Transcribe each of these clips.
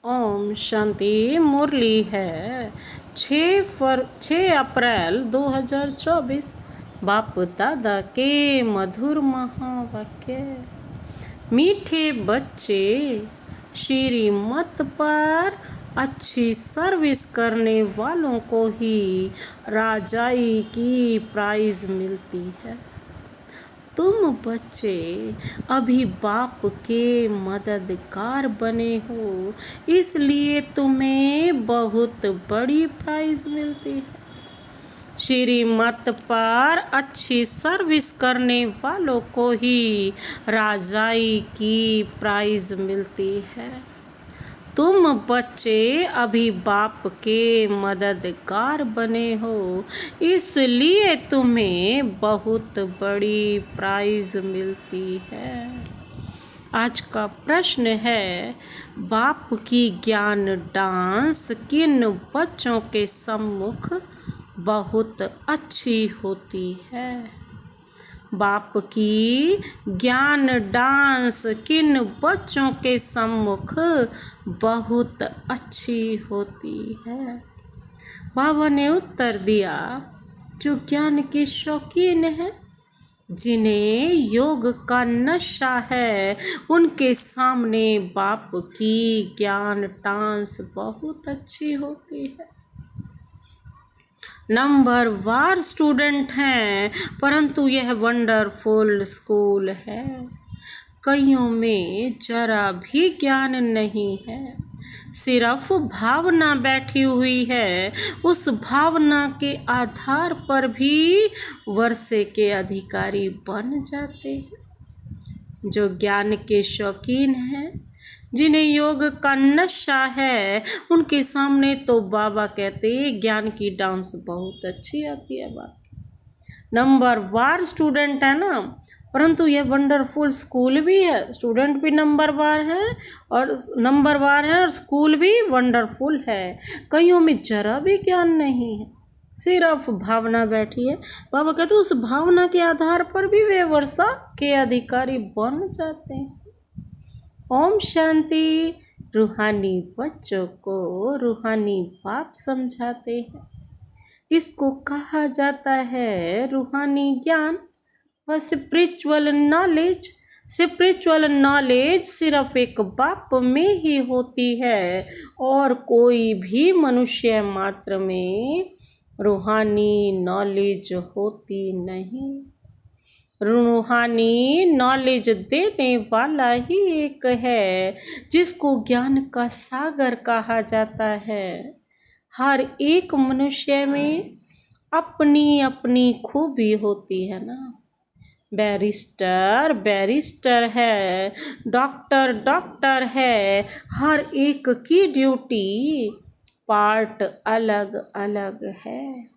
ओम शांति। मुरली है 6 अप्रैल 2024। बाप दादा के मधुर महावाक्य। मीठे बच्चे, श्रीमत पर अच्छी सर्विस करने वालों को ही राजाई की प्राइज मिलती है। तुम बच्चे अभी बाप के मददगार बने हो, इसलिए तुम्हें बहुत बड़ी प्राइज मिलती है। श्रीमत पर अच्छी सर्विस करने वालों को ही राजाई की प्राइज मिलती है। तुम बच्चे अभी बाप के मददगार बने हो, इसलिए तुम्हें बहुत बड़ी प्राइज मिलती है। आज का प्रश्न है, बाप की ज्ञान डांस किन बच्चों के सम्मुख बहुत अच्छी होती है? बाप की ज्ञान डांस किन बच्चों के सम्मुख बहुत अच्छी होती है? बाबा ने उत्तर दिया, जो ज्ञान के शौकीन हैं, जिन्हें योग का नशा है, उनके सामने बाप की ज्ञान डांस बहुत अच्छी होती है। नंबर वार स्टूडेंट हैं, परंतु यह वंडरफुल स्कूल है। कईयों में जरा भी ज्ञान नहीं है, सिर्फ भावना बैठी हुई है। उस भावना के आधार पर भी वर्षे के अधिकारी बन जाते हैं। जो ज्ञान के शौकीन हैं, जिन्हें योग का नशा है, उनके सामने तो बाबा कहते हैं ज्ञान की डांस बहुत अच्छी आती है। बात नंबर वार स्टूडेंट है ना, परंतु यह वंडरफुल स्कूल भी है। स्टूडेंट भी नंबर वार है और स्कूल भी वंडरफुल है। कईयों में जरा भी ज्ञान नहीं है, सिर्फ भावना बैठी है। बाबा कहते उस भावना के आधार पर भी वे वर्षा के अधिकारी बन जाते हैं। ओम शांति। रूहानी बच्चों को रूहानी बाप समझाते हैं। इसको कहा जाता है रूहानी ज्ञान व स्पिरिचुअल नॉलेज। स्पिरिचुअल नॉलेज सिर्फ एक बाप में ही होती है और कोई भी मनुष्य मात्र में रूहानी नॉलेज होती नहीं। रूहानी नॉलेज देने वाला ही एक है, जिसको ज्ञान का सागर कहा जाता है। हर एक मनुष्य में अपनी अपनी खूबी होती है ना। बैरिस्टर है, डॉक्टर है। हर एक की ड्यूटी पार्ट अलग अलग है।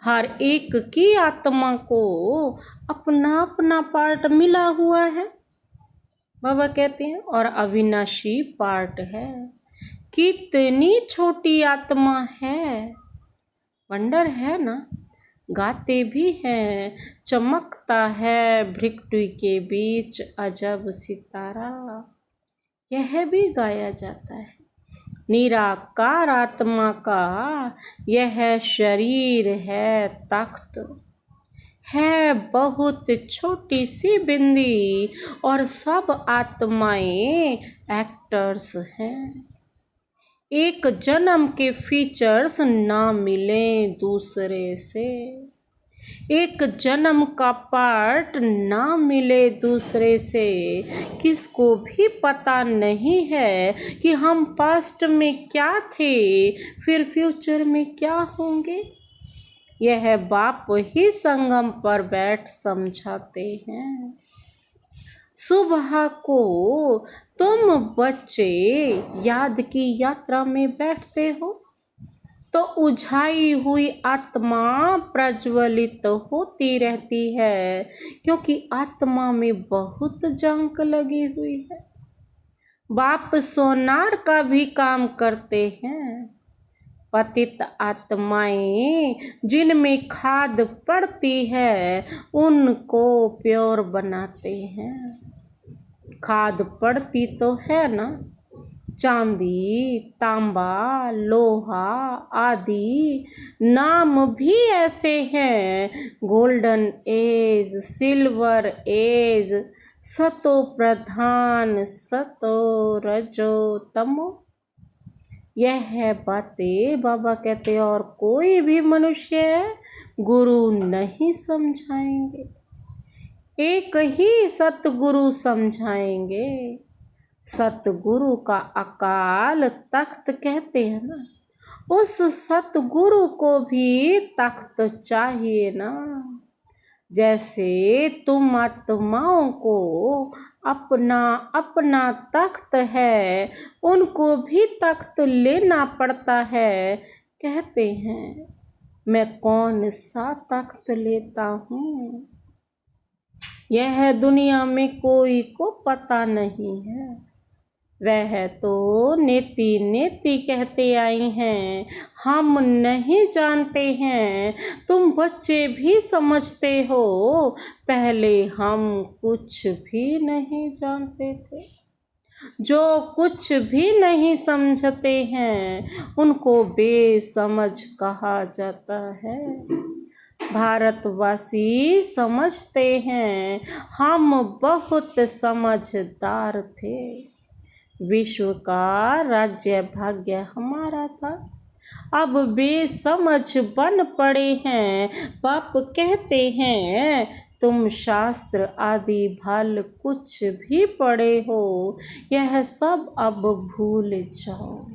हर एक की आत्मा को अपना अपना पार्ट मिला हुआ है, बाबा कहते हैं, और अविनाशी पार्ट है। कितनी छोटी आत्मा है, वंडर है ना। गाते भी हैं, चमकता है भृकुटी के बीच अजब सितारा, यह भी गाया जाता है। निराकार आत्मा का यह शरीर है तख्त, है बहुत छोटी सी बिंदी, और सब आत्माएं एक्टर्स हैं। एक जन्म के फीचर्स ना मिले दूसरे से, एक जन्म का पार्ट ना मिले दूसरे से। किसको भी पता नहीं है कि हम पास्ट में क्या थे, फिर फ्यूचर में क्या होंगे। यह बाप ही संगम पर बैठ समझाते हैं। सुबह को तुम बच्चे याद की यात्रा में बैठते हो तो उझाई हुई आत्मा प्रज्वलित होती रहती है, क्योंकि आत्मा में बहुत जंक लगी हुई है। बाप सोनार का भी काम करते हैं। पतित आत्माएं जिनमें खाद पड़ती है, उनको प्योर बनाते हैं। खाद पड़ती तो है ना, चांदी, तांबा, लोहा आदि नाम भी ऐसे हैं। गोल्डन एज, सिल्वर एज, सतो प्रधान, सतो रजो तमो। यह बातें बाबा कहते और कोई भी मनुष्य गुरु नहीं समझाएंगे, एक ही सतगुरु समझाएंगे। सतगुरु का अकाल तख्त कहते हैं ना, उस सतगुरु को भी तख्त चाहिए ना। जैसे तुम आत्माओं को अपना अपना तख्त है, उनको भी तख्त लेना पड़ता है। कहते हैं मैं कौन सा तख्त लेता हूँ, यह दुनिया में कोई को पता नहीं है। वह तो नेति नेति कहते आई हैं, हम नहीं जानते हैं। तुम बच्चे भी समझते हो, पहले हम कुछ भी नहीं जानते थे। जो कुछ भी नहीं समझते हैं उनको बेसमझ कहा जाता है। भारतवासी समझते हैं हम बहुत समझदार थे। विश्व का राज्य भाग्य हमारा था, अब बेसमझ बन पड़े हैं। बाप कहते हैं तुम शास्त्र आदि भल कुछ भी पढ़े हो, यह सब अब भूल जाओ।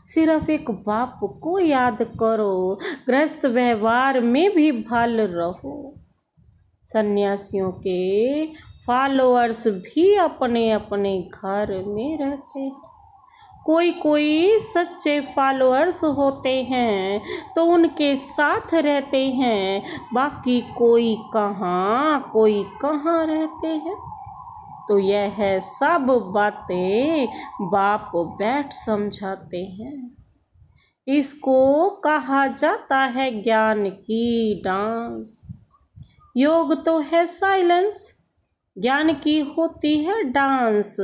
सिर्फ एक बाप को याद करो, गृहस्थ व्यवहार में भी भल रहो। सन्यासियों के फॉलोअर्स भी अपने अपने घर में रहते हैं। कोई कोई सच्चे फॉलोअर्स होते हैं तो उनके साथ रहते हैं, बाकी कोई कहाँ रहते हैं। तो यह सब बातें बाप बैठ समझाते हैं। इसको कहा जाता है ज्ञान की डांस। योग तो है साइलेंस, ज्ञान की होती है डांस।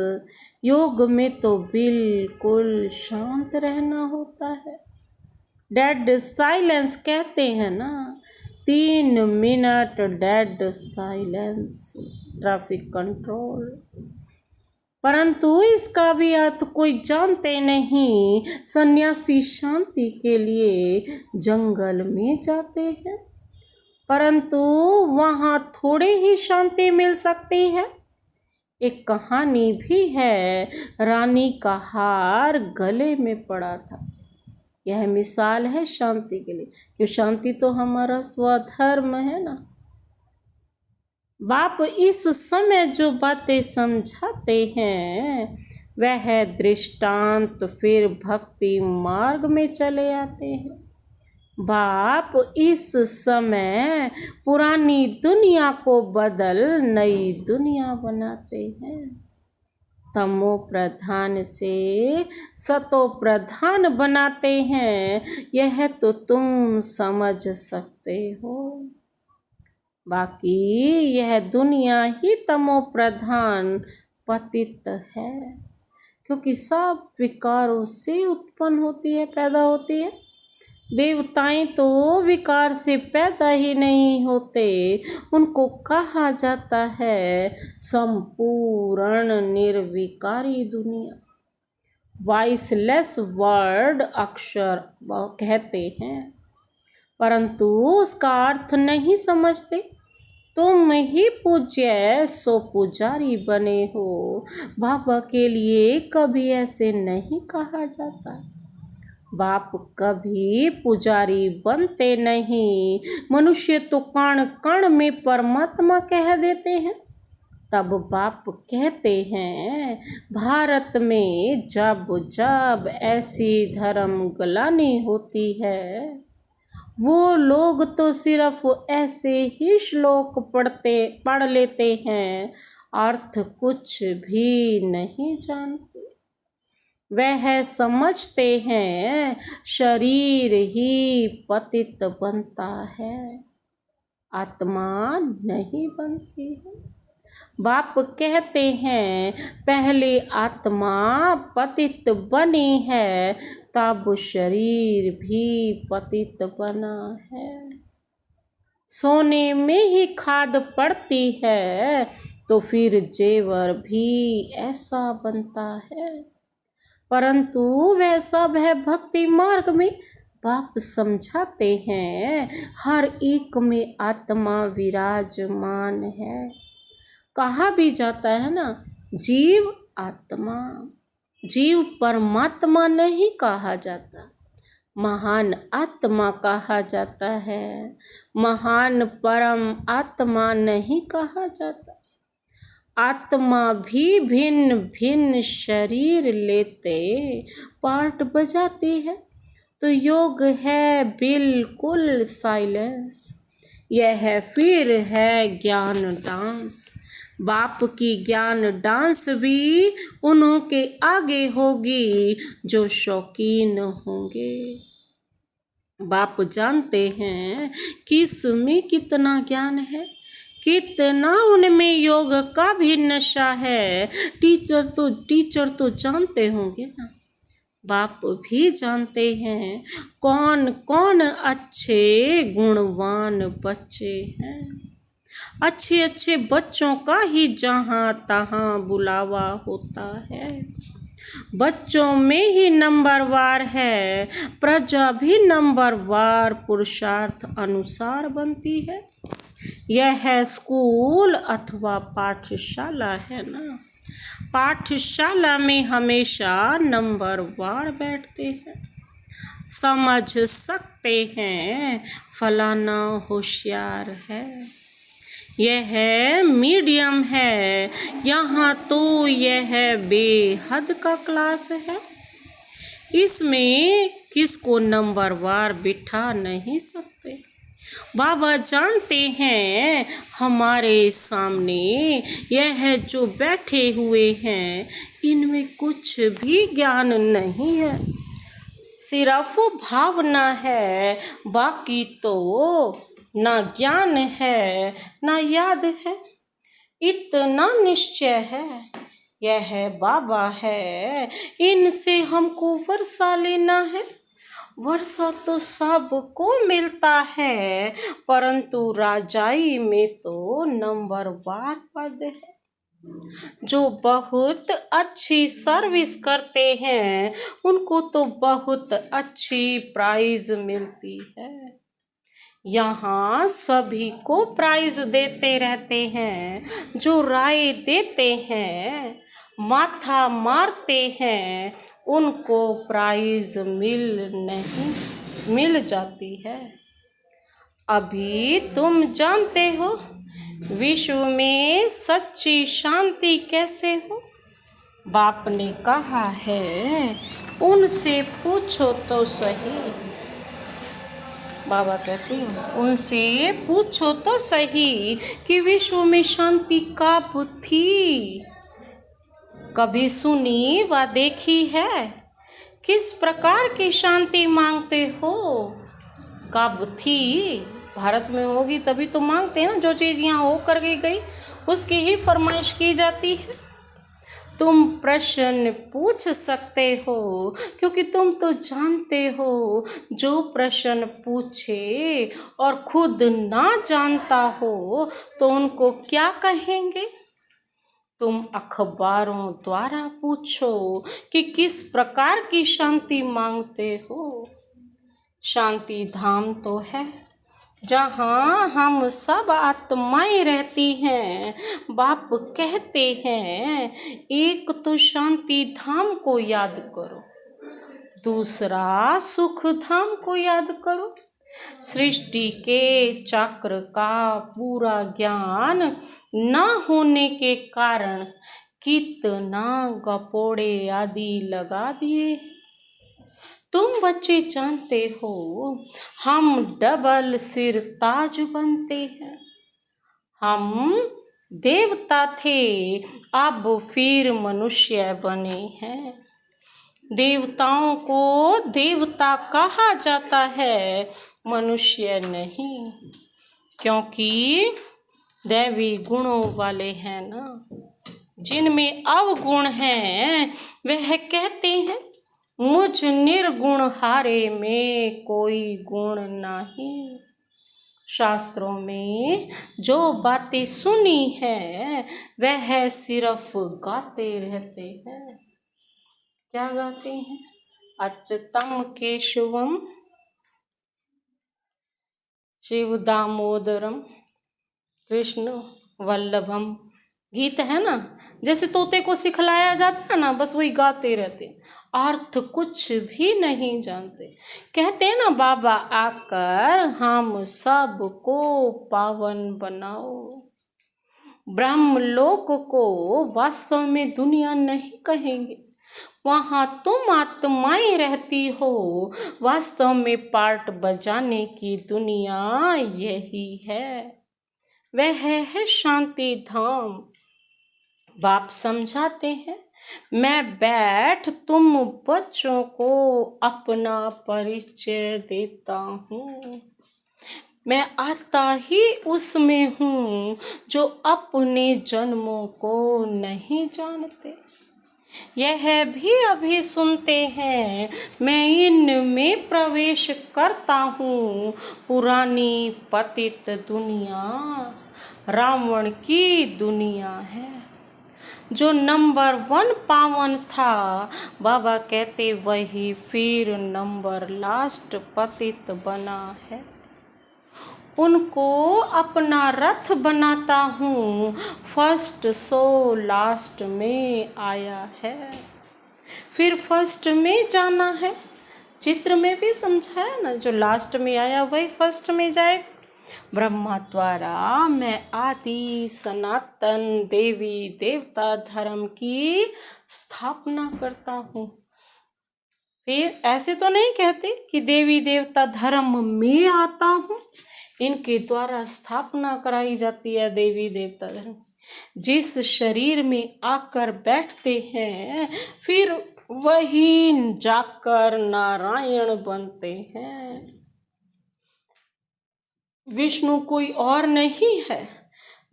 योग में तो बिल्कुल शांत रहना होता है। डेड साइलेंस कहते हैं ना, 3 minute dead silence, traffic control. परंतु इसका भी अर्थ कोई जानते नहीं। सन्यासी शांति के लिए जंगल में जाते हैं, परंतु वहाँ थोड़े ही शांति मिल सकती है। एक कहानी भी है, रानी का हार गले में पड़ा था। यह मिसाल है शांति के लिए, क्यों शांति तो हमारा स्वधर्म है ना। बाप इस समय जो बातें समझाते हैं वह दृष्टांत फिर भक्ति मार्ग में चले आते हैं। बाप इस समय पुरानी दुनिया को बदल नई दुनिया बनाते हैं। तमो प्रधान से सतो प्रधान बनाते हैं, यह तो तुम समझ सकते हो। बाकी यह दुनिया ही तमो प्रधान पतित है, क्योंकि सब विकारों से उत्पन्न होती है, पैदा होती है। देवताएं तो विकार से पैदा ही नहीं होते, उनको कहा जाता है संपूर्ण निर्विकारी दुनिया। वॉइसलेस वर्ड अक्षर कहते हैं, परंतु उसका अर्थ नहीं समझते। तुम ही पूज्य सो पुजारी बने हो। बाबा के लिए कभी ऐसे नहीं कहा जाता। बाप कभी पुजारी बनते नहीं। मनुष्य तो कण कण में परमात्मा कह देते हैं। तब बाप कहते हैं भारत में जब जब ऐसी धर्म ग्लानि होती है, वो लोग तो सिर्फ ऐसे ही श्लोक पढ़ लेते हैं, अर्थ कुछ भी नहीं जानते। वह समझते हैं शरीर ही पतित बनता है, आत्मा नहीं बनती है। बाप कहते हैं पहले आत्मा पतित बनी है, तब शरीर भी पतित बना है। सोने में ही खाद पड़ती है, तो फिर जेवर भी ऐसा बनता है। परंतु वह सब है भक्ति मार्ग में। बाप समझाते हैं हर एक में आत्मा विराजमान है। कहा भी जाता है ना, जीव आत्मा, जीव परमात्मा नहीं कहा जाता, महान आत्मा कहा जाता है। महान परम आत्मा नहीं कहा जाता। आत्मा भी भिन्न भिन्न शरीर लेते पार्ट बजाती है, तो योग है बिल्कुल साइलेंस। यह फिर है ज्ञान डांस। बाप की ज्ञान डांस भी उन्हों के आगे होगी जो शौकीन होंगे। बाप जानते हैं किस में कितना ज्ञान है, कितना उनमें योग का भी नशा है। टीचर तो जानते होंगे ना। बाप भी जानते हैं कौन कौन अच्छे गुणवान बच्चे हैं। अच्छे अच्छे बच्चों का ही जहाँ तहाँ बुलावा होता है। बच्चों में ही नंबरवार है, प्रजा भी नंबरवार पुरुषार्थ अनुसार बनती है। यह है स्कूल अथवा पाठशाला है ना। पाठशाला में हमेशा नंबरवार बैठते हैं। समझ सकते हैं फलाना होशियार है। यह मीडियम है, यहाँ तो यह बेहद का क्लास है। इसमें किसको नंबरवार बिठा नहीं सकते। बाबा जानते हैं हमारे सामने यह जो बैठे हुए हैं, इनमें कुछ भी ज्ञान नहीं है, सिर्फ भावना है। बाकी तो ना ज्ञान है ना याद है। इतना निश्चय है, यह बाबा है, इनसे हमको वर्षा लेना है। वर्षा तो सबको मिलता है, परंतु राजाई में तो नंबरवार पद है। जो बहुत अच्छी सर्विस करते हैं उनको तो बहुत अच्छी प्राइज मिलती है। यहाँ सभी को प्राइज देते रहते हैं। जो राय देते हैं, माथा मारते हैं, उनको प्राइज मिल जाती है। अभी तुम जानते हो विश्व में सच्ची शांति कैसे हो। बाप ने कहा है उनसे पूछो तो सही। बाबा कहते हैं उनसे पूछो तो सही कि विश्व में शांति कब थी। कभी सुनी व देखी है? किस प्रकार की शांति मांगते हो? कब थी? भारत में होगी तभी तो मांगते हैं ना। जो चीज़ यहाँ हो कर गई उसकी ही फरमाइश की जाती है। तुम प्रश्न पूछ सकते हो क्योंकि तुम तो जानते हो जो प्रश्न पूछे और खुद ना जानता हो तो उनको क्या कहेंगे। तुम अखबारों द्वारा पूछो कि किस प्रकार की शांति मांगते हो। शांति धाम तो है जहाँ हम सब आत्माएं रहती हैं। बाप कहते हैं एक तो शांति धाम को याद करो, दूसरा सुख धाम को याद करो। सृष्टि के चक्र का पूरा ज्ञान न होने के कारण कितना गपोड़े आदि लगा दिए। तुम बच्चे जानते हो हम डबल सिर ताज बनते हैं। हम देवता थे, अब फिर मनुष्य बने हैं। देवताओं को देवता कहा जाता है, मनुष्य नहीं, क्योंकि दैवी गुणों वाले हैं ना। जिनमें अवगुण हैं वह कहते हैं मुझ निर्गुण हारे में कोई गुण नहीं। शास्त्रों में जो बातें सुनी है वह सिर्फ गाते रहते हैं। क्या गाते हैं? अच्युतम केशवम शिव दामोदरम कृष्ण वल्लभम। गीत है ना, जैसे तोते को सिखलाया जाता है ना, बस वही गाते रहते, अर्थ कुछ भी नहीं जानते। कहते हैं ना बाबा आकर हम सबको पावन बनाओ। ब्रह्मलोक को वास्तव में दुनिया नहीं कहेंगे, वहाँ तुम आत्माएं रहती हो। वास्तव में पार्ट बजाने की दुनिया यही है, वह है शांति धाम। बाप समझाते हैं मैं बैठ तुम बच्चों को अपना परिचय देता हूँ। मैं आता ही उसमें हूँ जो अपने जन्मों को नहीं जानते। यह भी अभी सुनते हैं मैं इनमें प्रवेश करता हूँ। पुरानी पतित दुनिया रावण की दुनिया है। जो नंबर 1 पावन था, बाबा कहते वही फिर नंबर लास्ट पतित बना है। उनको अपना रथ बनाता हूँ, फर्स्ट सो लास्ट में आया है। फिर फर्स्ट में जाना है। चित्र में भी समझाया ना, जो लास्ट में आया वही फर्स्ट में जाएगा। ब्रह्मा द्वारा मैं आदि सनातन देवी देवता धर्म की स्थापना करता हूँ। फिर ऐसे तो नहीं कहते कि देवी देवता धर्म में आता हूँ, इनके द्वारा स्थापना कराई जाती है देवी देवता धर्म। जिस शरीर में आकर बैठते हैं फिर वही जाकर नारायण बनते हैं। विष्णु कोई और नहीं है,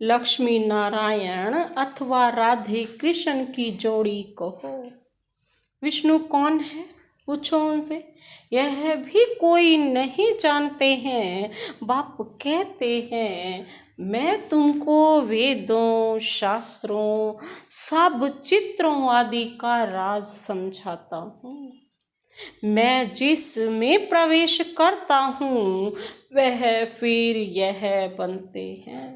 लक्ष्मी नारायण अथवा राधे कृष्ण की जोड़ी कहो। विष्णु कौन है पूछो उनसे, यह भी कोई नहीं जानते हैं। बाप कहते हैं मैं तुमको वेदों शास्त्रों सब चित्रों आदि का राज समझाता हूँ। मैं जिस में प्रवेश करता हूँ वह फिर यह बनते हैं।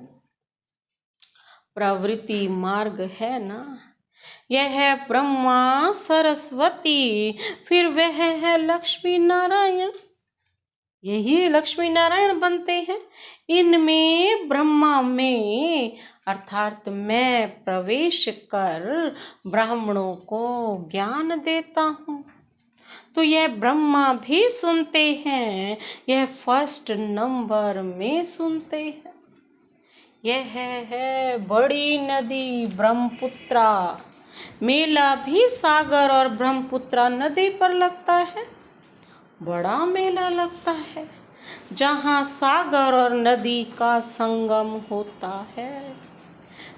प्रवृत्ति मार्ग है ना, यह ब्रह्मा सरस्वती, फिर वह है लक्ष्मी नारायण। यही लक्ष्मी नारायण बनते हैं। इनमें ब्रह्मा में अर्थात मैं प्रवेश कर ब्राह्मणों को ज्ञान देता हूँ। तो यह ब्रह्मा भी सुनते हैं, यह फर्स्ट नंबर में सुनते हैं। यह है बड़ी नदी ब्रह्मपुत्रा। मेला भी सागर और ब्रह्मपुत्रा नदी पर लगता है। बड़ा मेला लगता है जहाँ सागर और नदी का संगम होता है।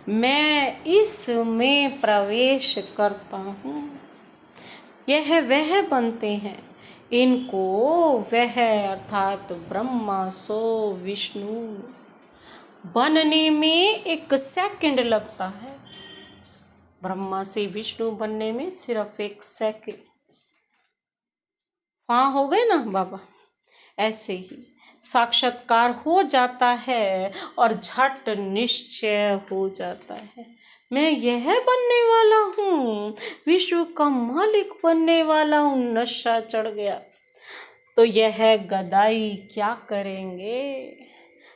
मैं इसमें प्रवेश करता हूँ। यह वह बनते हैं, इनको वह अर्थात ब्रह्मा सो विष्णु बनने में 1 सेकंड लगता है। ब्रह्मा से विष्णु बनने में सिर्फ 1 सेकंड। वहाँ हो गए ना बाबा, ऐसे ही साक्षात्कार हो जाता है और झट निश्चय हो जाता है मैं यह बनने वाला हूँ, विश्व का मालिक बनने वाला हूँ। नशा चढ़ गया तो यह गदाई क्या करेंगे,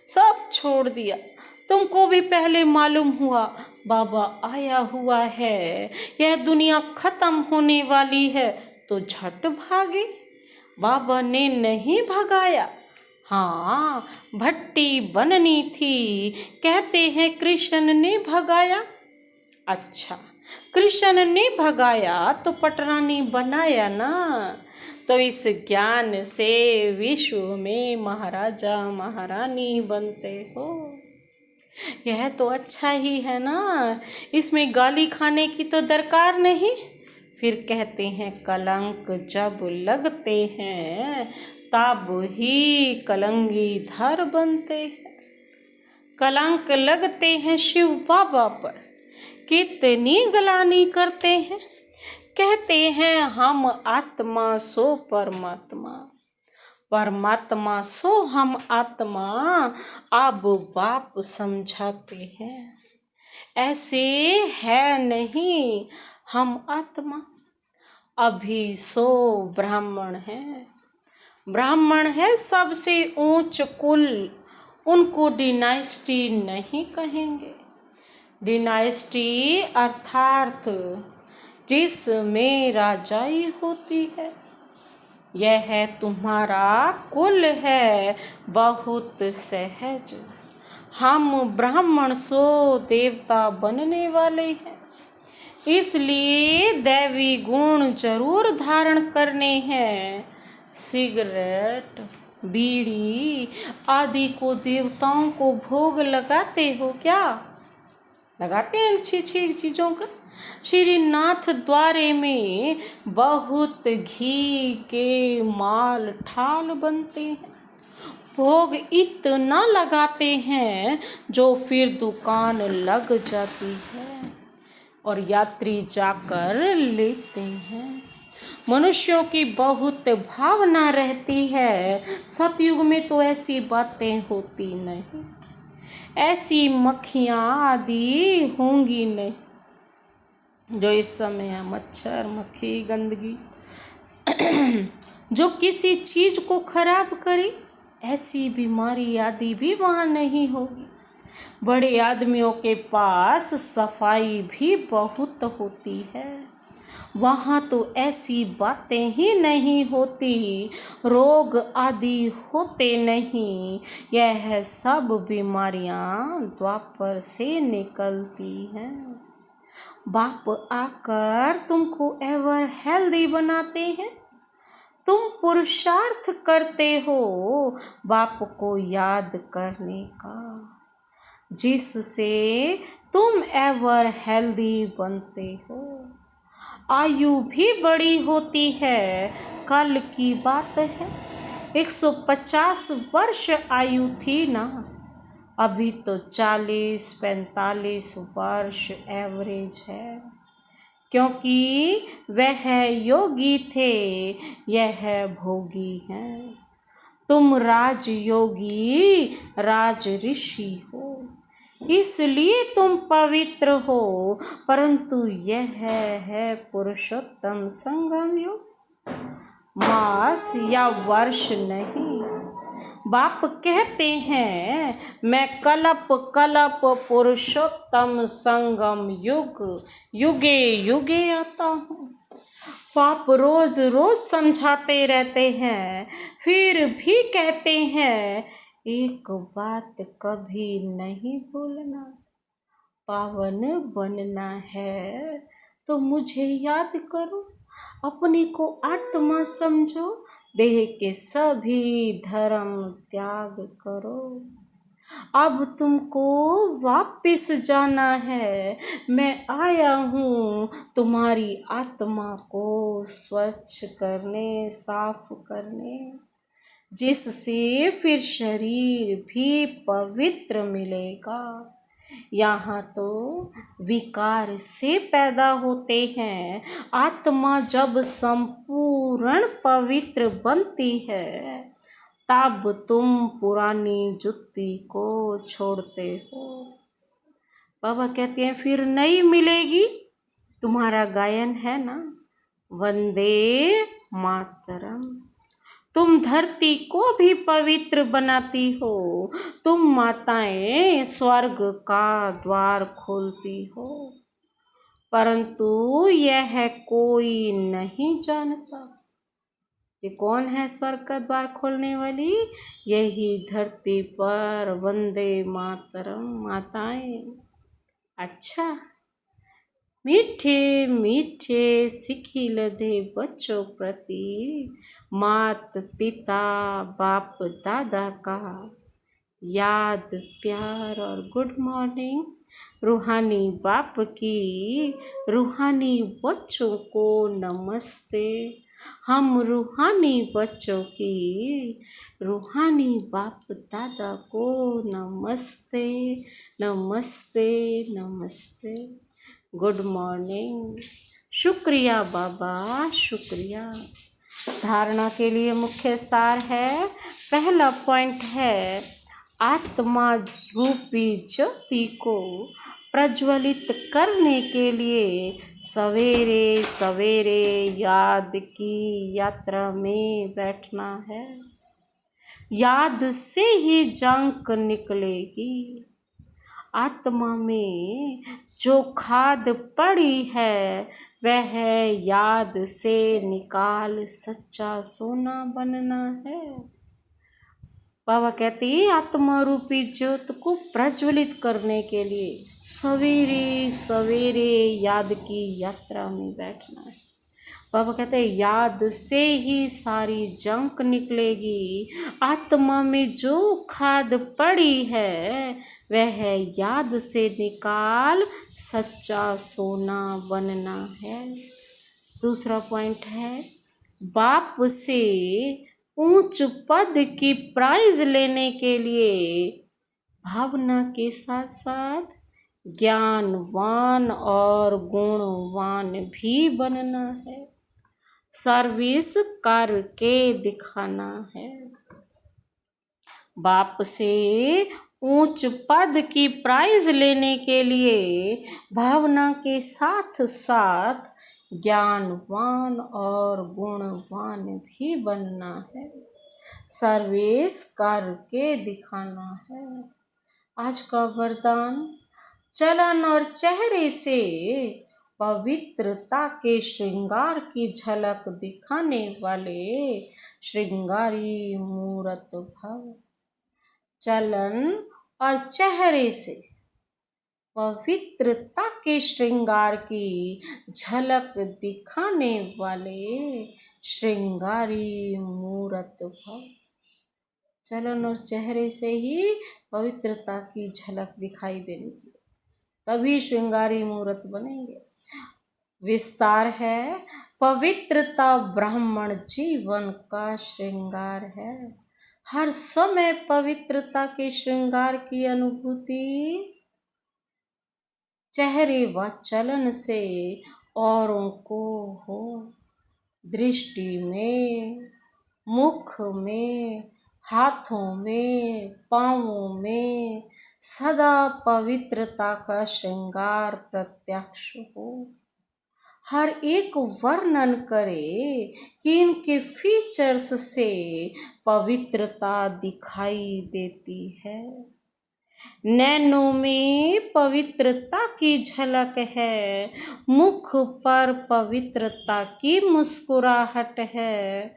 सब छोड़ दिया। तुमको भी पहले मालूम हुआ बाबा आया हुआ है, यह दुनिया खत्म होने वाली है, तो झट भागे। बाबा ने नहीं भगाया, हाँ भट्टी बननी थी, कहते हैं कृष्ण ने भगाया। अच्छा कृष्ण ने भगाया तो पटरानी बनाया ना। तो इस ज्ञान से विश्व में महाराजा महारानी बनते हो। यह तो अच्छा ही है ना, इसमें गाली खाने की तो दरकार नहीं। फिर कहते हैं कलंक जब लगते हैं तब ही कलंगी धर बनते हैं। कलंक लगते हैं शिव बाबा पर, कितनी गलानी करते हैं। कहते हैं हम आत्मा सो परमात्मा, परमात्मा सो हम आत्मा, अब बाप समझाते हैं। ऐसे है नहीं हम आत्मा, अभी सो ब्राह्मण है। ब्राह्मण है सबसे ऊंच कुल, उनको डिनाइस्टी नहीं कहेंगे। डिनाइस्टी अर्थात जिसमें राजाई होती है। यह तुम्हारा कुल है बहुत सहज, हम ब्राह्मण सो देवता बनने वाले हैं। इसलिए दैवी गुण जरूर धारण करने हैं। सिगरेट बीड़ी आदि को देवताओं को भोग लगाते हो क्या? लगाते हैं अच्छी अच्छी चीज़ों का। श्रीनाथ द्वारे में बहुत घी के माल ठाल बनते हैं, भोग इतना लगाते हैं जो फिर दुकान लग जाती है और यात्री जाकर लेते हैं। मनुष्यों की बहुत भावना रहती है, सतयुग में तो ऐसी बातें होती नहीं, ऐसी मक्खियाँ आदि होंगी नहीं जो इस समय है। मच्छर मक्खी गंदगी जो किसी चीज को खराब करे, ऐसी बीमारी आदि भी वहाँ नहीं होगी। बड़े आदमियों के पास सफाई भी बहुत होती है, वहाँ तो ऐसी बातें ही नहीं होती, रोग आदि होते नहीं। यह सब बीमारियाँ द्वापर से निकलती हैं। बाप आकर तुमको एवर हेल्दी बनाते हैं। तुम पुरुषार्थ करते हो बाप को याद करने का, जिससे तुम एवर हेल्दी बनते हो। आयु भी बड़ी होती है। कल की बात है 150 वर्ष आयु थी ना, अभी तो 40-45 वर्ष एवरेज है, क्योंकि वह योगी थे, यह भोगी हैं। तुम राजयोगी राज ऋषि हो, इसलिए तुम पवित्र हो, परंतु यह है पुरुषोत्तम संगम युग, मास या वर्ष नहीं। बाप कहते हैं मैं कलप कलप पुरुषोत्तम संगम युग युगे युगे आता हूँ। बाप रोज रोज समझाते रहते हैं, फिर भी कहते हैं एक बात कभी नहीं भूलना, पावन बनना है तो मुझे याद करो, अपने को आत्मा समझो, देह के सभी धर्म त्याग करो। अब तुमको वापिस जाना है, मैं आया हूँ तुम्हारी आत्मा को स्वच्छ करने, साफ करने, जिससे फिर शरीर भी पवित्र मिलेगा। यहाँ तो विकार से पैदा होते हैं, आत्मा जब संपूर्ण पवित्र बनती है तब तुम पुरानी जुत्ती को छोड़ते हो। बाबा कहते हैं फिर नई मिलेगी। तुम्हारा गायन है ना, वंदे मातरम। तुम धरती को भी पवित्र बनाती हो, तुम माताएं स्वर्ग का द्वार खोलती हो, परंतु यह कोई नहीं जानता कि कौन है स्वर्ग का द्वार खोलने वाली। यही धरती पर वंदे मातरम माताएं। अच्छा, मीठे मीठे सिखिल दे बच्चों प्रति मात पिता बाप दादा का याद, प्यार और गुड मॉर्निंग। रूहानी बाप की रूहानी बच्चों को नमस्ते। हम रूहानी बच्चों की रूहानी बाप दादा को नमस्ते, नमस्ते, नमस्ते। Good morning. शुक्रिया बाबा, शुक्रिया। धारणा के लिए मुख्य सार है, पहला पॉइंट है आत्मा रूपी ज्योति को प्रज्वलित करने के लिए सवेरे सवेरे याद की यात्रा में बैठना है। याद से ही जंक निकलेगी। आत्मा में जो खाद पड़ी है वह याद से निकाल सच्चा सोना बनना है। बाबा कहते हैं आत्मा रूपी ज्योत को प्रज्वलित करने के लिए सवेरे सवेरे याद की यात्रा में बैठना है। बाबा कहते हैं याद से ही सारी जंक निकलेगी। आत्मा में जो खाद पड़ी है वह याद से निकाल सच्चा सोना बनना है। दूसरा पॉइंट है बाप से ऊंच पद की प्राइज लेने के लिए भावना के साथ साथ ज्ञानवान और गुणवान भी बनना है। सर्विस करके दिखाना है। बाप से ऊंच पद की प्राइज लेने के लिए भावना के साथ साथ ज्ञानवान और गुणवान भी बनना है। सर्विस करके दिखाना है। आज का वरदान, चलन और चेहरे से पवित्रता के श्रृंगार की झलक दिखाने वाले श्रृंगारी मूर्त भव। चलन और चेहरे से पवित्रता के श्रृंगार की झलक दिखाने वाले श्रृंगारी मूर्त भव। चलन और चेहरे से ही पवित्रता की झलक दिखाई देनी चाहिए, तभी श्रृंगारी मूर्त बनेंगे। विस्तार है, पवित्रता ब्राह्मण जीवन का श्रृंगार है। हर समय पवित्रता के श्रृंगार की अनुभूति चेहरे व चलन से औरों को हो। दृष्टि में, मुख में, हाथों में, पांवों में सदा पवित्रता का श्रृंगार प्रत्यक्ष हो। हर एक वर्णन करे कि इनके फीचर्स से पवित्रता दिखाई देती है। नैनों में पवित्रता की झलक है, मुख पर पवित्रता की मुस्कुराहट है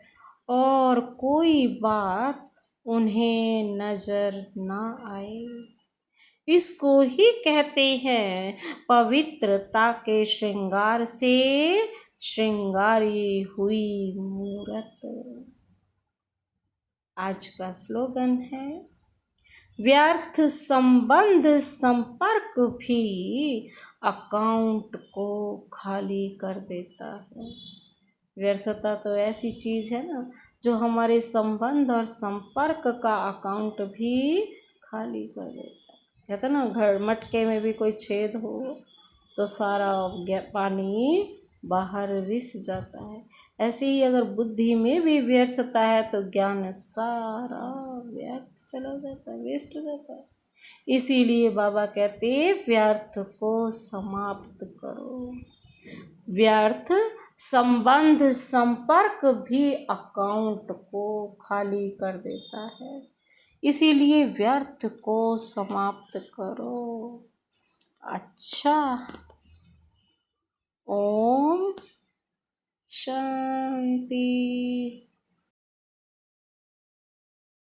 और कोई बात उन्हें नजर ना आए। इसको ही कहते हैं पवित्रता के श्रृंगार से श्रृंगारी हुई मूरत। आज का स्लोगन है, व्यर्थ संबंध संपर्क भी अकाउंट को खाली कर देता है। व्यर्थता तो ऐसी चीज है ना जो हमारे संबंध और संपर्क का अकाउंट भी खाली कर देता है। कहते ना घर मटके में भी कोई छेद हो तो सारा पानी बाहर रिस जाता है। ऐसे ही अगर बुद्धि में भी व्यर्थता है तो ज्ञान सारा व्यर्थ चला जाता है, वेस्ट हो जाता है। इसीलिए बाबा कहते व्यर्थ को समाप्त करो। व्यर्थ संबंध संपर्क भी अकाउंट को खाली कर देता है, इसीलिए व्यर्थ को समाप्त करो। अच्छा, ओम शांति।